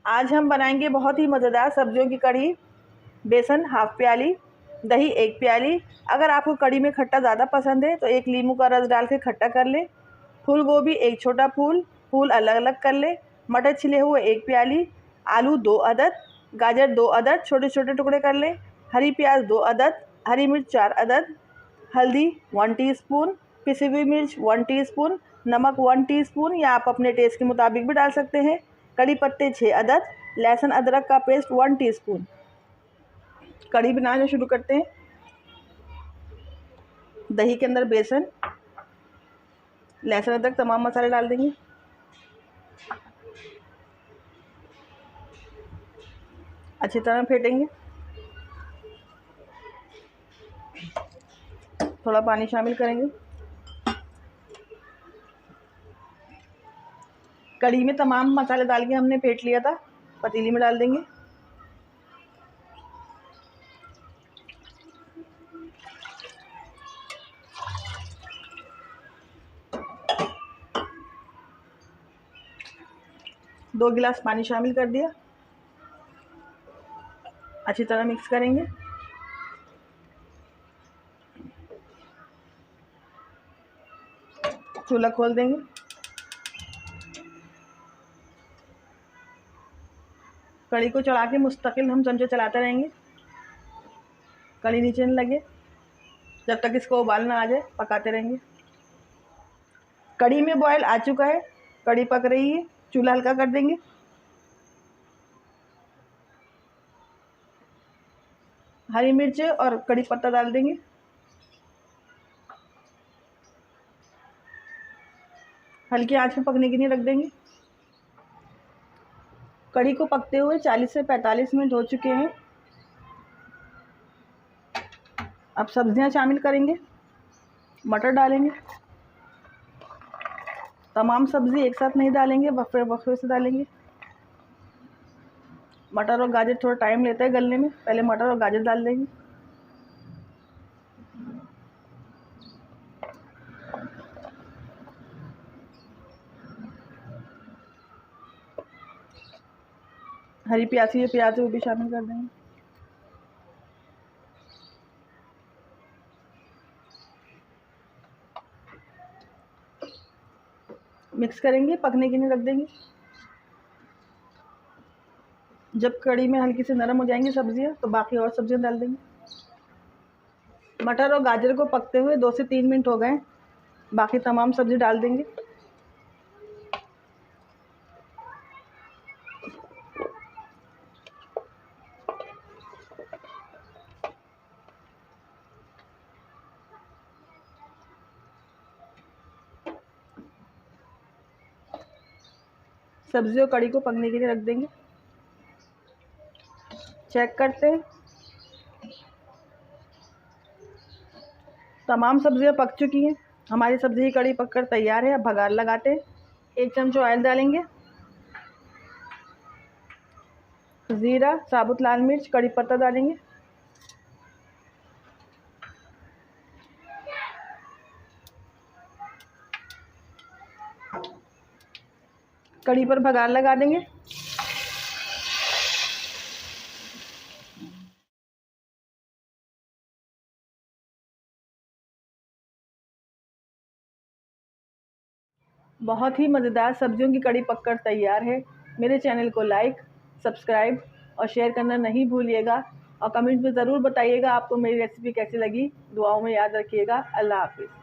आज हम बनाएंगे बहुत ही मज़ेदार सब्जियों की कढ़ी। बेसन हाफ प्याली, दही 1 प्याली। अगर आपको कढ़ी में खट्टा ज़्यादा पसंद है तो 1 नींबू का रस डाल के खट्टा कर ले। फूल गोभी 1 छोटा फूल अलग अलग कर ले। मटर छिले हुए 1 प्याली, आलू 2 अदद, गाजर 2 अदद छोटे छोटे टुकड़े कर ले। हरी प्याज 2 अदद, हरी मिर्च 4 अदद, हल्दी 1 टीस्पून, पिसी हुई मिर्च 1 टीस्पून, नमक 1 टीस्पून या आप अपने टेस्ट के मुताबिक भी डाल सकते हैं। कड़ी पत्ते 6 अदद, लहसुन अदरक का पेस्ट 1 टीस्पून। कड़ी बनाना शुरू करते हैं। दही के अंदर बेसन, लहसुन अदरक तमाम मसाले डाल देंगे। अच्छी तरह फेंटेंगे। थोड़ा पानी शामिल करेंगे। कड़ी में तमाम मसाले डाल के हमने फेंट लिया था, पतीली में डाल देंगे। दो गिलास पानी शामिल कर दिया। अच्छी तरह मिक्स करेंगे। चूल्हा खोल देंगे। कड़ी को चढ़ा के मुस्तकिल हम चमचे चलाते रहेंगे, कड़ी नीचे न लगे। जब तक इसको उबाल ना आ जाए पकाते रहेंगे। कड़ी में बॉयल आ चुका है, कड़ी पक रही है। चूल्हा हल्का कर देंगे। हरी मिर्च और कड़ी पत्ता डाल देंगे। हल्की आंच में पकने के लिए रख देंगे। कड़ी को पकते हुए 40 से 45 मिनट हो चुके हैं। अब सब्जियां शामिल करेंगे। मटर डालेंगे। तमाम सब्जी एक साथ नहीं डालेंगे, वक्फे वक्फे से डालेंगे। मटर और गाजर थोड़ा टाइम लेता है गलने में, पहले मटर और गाजर डाल देंगे। हरी प्याज वो भी शामिल कर देंगे। मिक्स करेंगे, पकने के लिए रख देंगे। जब कड़ी में हल्की से नरम हो जाएंगी सब्जियां तो बाकी और सब्जियां डाल देंगे। मटर और गाजर को पकते हुए 2 से 3 मिनट हो गए। बाकी तमाम सब्जी डाल देंगे। सब्जी और कड़ी को पकने के लिए रख देंगे। चेक करते हैं। तमाम सब्जियां पक चुकी हैं। हमारी सब्जी की कड़ी पककर तैयार है। अब भगार लगाते हैं। 1 चम्मच ऑयल डालेंगे। ज़ीरा, साबुत लाल मिर्च, कड़ी पत्ता डालेंगे। कड़ी पर भगार लगा देंगे। बहुत ही मज़ेदार सब्जियों की कड़ी पककर तैयार है। मेरे चैनल को लाइक, सब्सक्राइब और शेयर करना नहीं भूलिएगा। और कमेंट में ज़रूर बताइएगा आपको मेरी रेसिपी कैसी लगी। दुआओं में याद रखिएगा। अल्लाह हाफ़िज़।